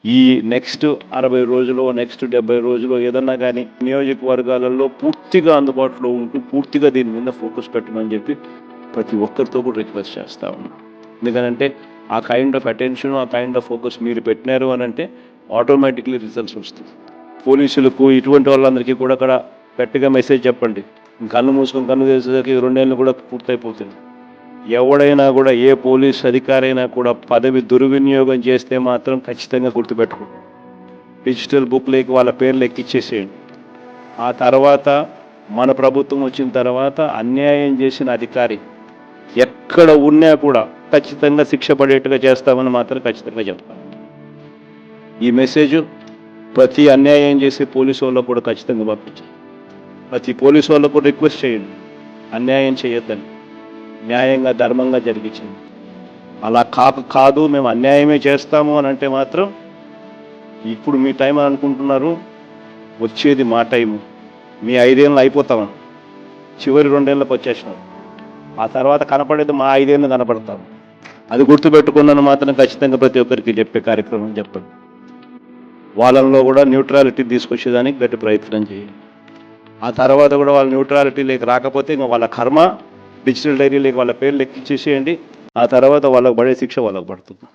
ఈ నెక్స్ట్ 60 రోజులు నెక్స్ట్ 70 రోజులు ఏదన్నా కానీ నియోజకవర్గాలలో పూర్తిగా అందుబాటులో ఉంటూ పూర్తిగా దీని మీద ఫోకస్ పెట్టమని చెప్పి ప్రతి ఒక్కరితో కూడా రిక్వెస్ట్ చేస్తా ఉన్నాం. ఎందుకంటే ఆ కైండ్ ఆఫ్ అటెన్షన్ ఆ కైండ్ ఆఫ్ ఫోకస్ మీరు పెట్టినారు అని అంటే ఆటోమేటిక్లీ రిజల్ట్స్ వస్తుంది. పోలీసులకు ఇటువంటి వాళ్ళందరికీ కూడా అక్కడ గట్టిగా మెసేజ్ చెప్పండి. కన్ను మూసుకొని కన్ను చేసేసరికి 2 ఏళ్ళు కూడా పూర్తయిపోతుంది. ఎవడైనా కూడా ఏ పోలీస్ అధికారైనా కూడా పదవి దుర్వినియోగం చేస్తే మాత్రం ఖచ్చితంగా గుర్తుపెట్టుకోండి. డిజిటల్ బుక్లోకి వాళ్ళ పేర్లు ఎక్కిచ్చేసేయండి. ఆ తర్వాత మన ప్రభుత్వం వచ్చిన తర్వాత అన్యాయం చేసిన అధికారి ఎక్కడ ఉన్నా కూడా ఖచ్చితంగా శిక్ష పడేట్టుగా చేస్తామని మాత్రం ఖచ్చితంగా చెప్తాం. ఈ మెసేజ్ ప్రతి అన్యాయం చేసే పోలీసు వాళ్ళకు కూడా ఖచ్చితంగా పంపించాలి. ప్రతి పోలీసు వాళ్ళకు కూడా రిక్వెస్ట్ చేయండి, అన్యాయం చేయొద్దని, న్యాయంగా ధర్మంగా జరిగించింది. అలా కాదు మేము అన్యాయమే చేస్తాము అని అంటే మాత్రం ఇప్పుడు మీ టైం అనుకుంటున్నారు, వచ్చేది మా టైము. మీ 5 ఏళ్ళు అయిపోతామని చివరి 2 ఏళ్ళకి వచ్చేసినాం. ఆ తర్వాత కనపడేది మా 5 ఏళ్ళు కనపడతాం. అది గుర్తుపెట్టుకున్నాను మాత్రం ఖచ్చితంగా ప్రతి ఒక్కరికి చెప్పే కార్యక్రమం చెప్పండి. వాళ్ళల్లో కూడా న్యూట్రాలిటీ తీసుకొచ్చేదానికి గట్టి ప్రయత్నం చేయండి. ఆ తర్వాత కూడా వాళ్ళ న్యూట్రాలిటీ లేక రాకపోతే ఇంకా వాళ్ళ కర్మ, డిజిటల్ డైరీ లేక వాళ్ళ పేర్లు ఎక్కించేసేయండి. ఆ తర్వాత వాళ్ళకు పడే శిక్ష వాళ్ళకు పడుతుంది.